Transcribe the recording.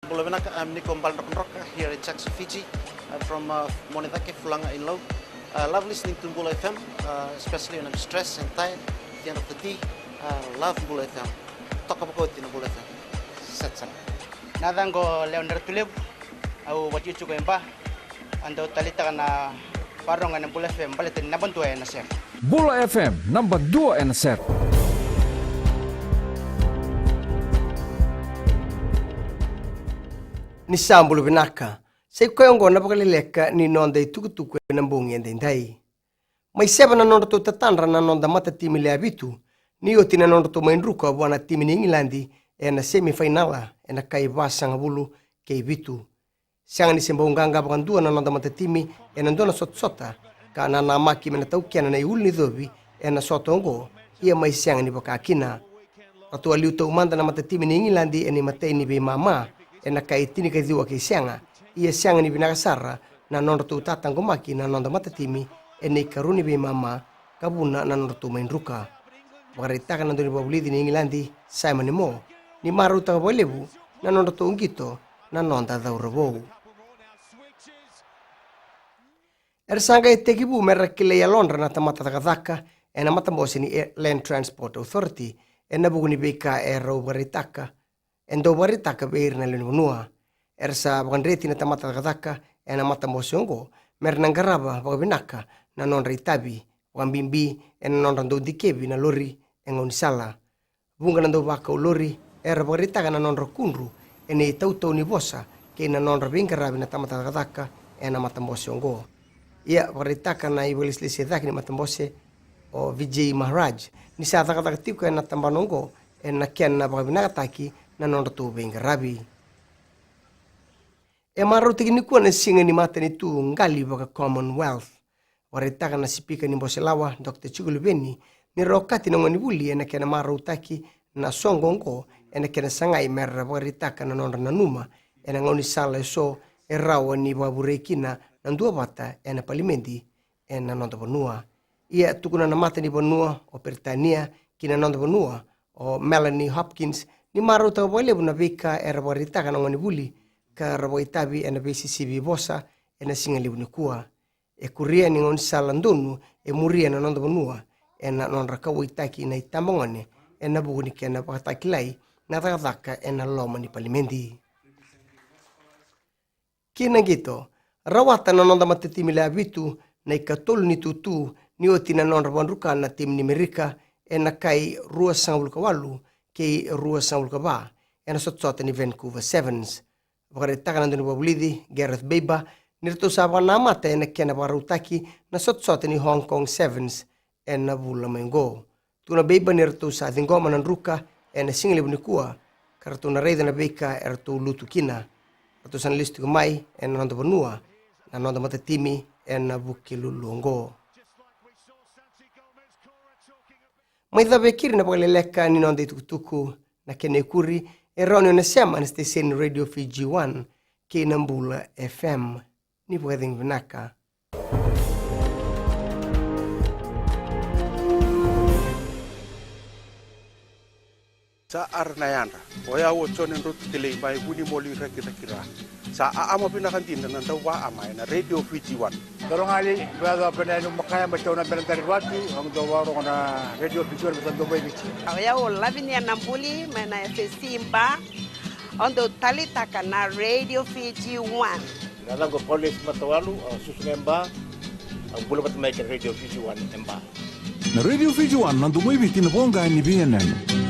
Bulavinaka, I'm Nico Mbalroka here in Jackson, Fiji. I'm from Monedake, Fulanga in Low. Love listening to Mbula FM, especially when I'm stressed and tired at the end of the day. Love Mbula FM. Talk about it in Mbula FM. Setsan. Nadango Leonard Tulib, au wati chuko emba, ando talita na parong ng Mbula FM, balitin na bantuan na sir. Mbula FM, number 2 and set. Ni sambulu binaka sai koyongo na bakaleleka ni nonda itukutuku na mbungi ndai mai seba na nonda to tatandra na nonda mata timi le abitu ni oti na nonda to mainruka bwana timi ni England na semifinala na kai basanga bulu ke bitu sanga ni sembonganga bakandua na nonda mata timi na ndona sotsota kana na maki mena taukiana na iul ni dobi na sotongo ia mai sanga ni bakakina atu aliu to manda na mata timi ni England ni matei ni be mama na kaitini ka diwa ke sianga ia sianga ni binakasara na nondo tu tatango maki na nondo matatimi ene karuni be mama kabuna na nondo tu mainruka bagarita kana ndoni babulidi ni England Simon Mo ni maruta bolebu na nondo tu ngito na nonda daurabo ersanga etekibu merakile ya Londra na tamata takadaka ena matambosi ni Land Transport Authority ena buguni beka ero baritaka endo baritaka beir na lenunua ersa bagandreti na tamata takadaka ena matambosiongo mernangaraba bagabinaka na nonra itabi wambimbi ena nonra ndo dikebi na lori engon sala bunga ndo baka lori era baritaka na nonra kunru ene tauto ni bosa ke na nonra bingarabi na tamata takadaka ena matambosiongo ia baritaka na ibolis lesedaki ni matambose o Vijay Maharaj ni sa takadaka tiku ena tambanongo ena kiana bagabinaka taki na nonda tu bengarabi maru tigini kuwa na singa ni mata ni tu ngali baka Commonwealth waritaka na sipika ni Mboselawa Dr. Chigulubeni ni rokati na ngani buli na kena maru taki na songongo na kena sangai merra waritaka na nonda na numa na ngoni sala so rawa ni baburekina na ndua bata na palimendi na nonda bonua ia tukuna na mata ni bonua o Pertania kina nonda bonua o Melanie Hopkins ni maru ta bole buna vika era barita kana ngoni buli ka rabo itabi ena BCCB bosa ena singali buni kuwa kuria ni ngon salandunu muria na nondo bonua ena non rakawo itaki na itambongone ena buguni kena patakilai na takataka ena loma ni palimendi kina gito rawata na nonda matitimi la bitu na ikatol ni tutu ni otina non rabonruka na tim ni Amerika ena kai rua sangul kawalu ke rua saul kaba ena sotsota ni Vancouver Sevens bagarita kana ndoni babulidi Gareth Beiba nirto saba na mata ena kena barutaki na sotsota ni Hong Kong Sevens ena bula mengo tuna Beiba nirto sa dingoma nan ruka ena single bunikua kartu na reida na beka erto lutukina erto san listu mai ena nando bonua na nando mata timi ena bukilulongo Maitha bekiri na pagaleleka ni nonda itukutuku na kene kuri eronio na sema na station Radio Fiji 1 ke Mbula FM ni pwedeng vinaka. Sa arnayanda oya wo chonen rut kile bai buni moli rakira sa ama pinakantin na tawa ama na Radio Fiji 1 Dorongali brother penenu makaya machona belantarwati ang dawaro na Radio Fiji 1 sa Dubai Beach oya wo labini ya Nambuli mena Simba ondo talita kana Radio Fiji 1 Nalango police matawalu susnemba ang bulubat may Radio Fiji 1 emba Na Radio Fiji 1 nandumay bitin bonga ni BNN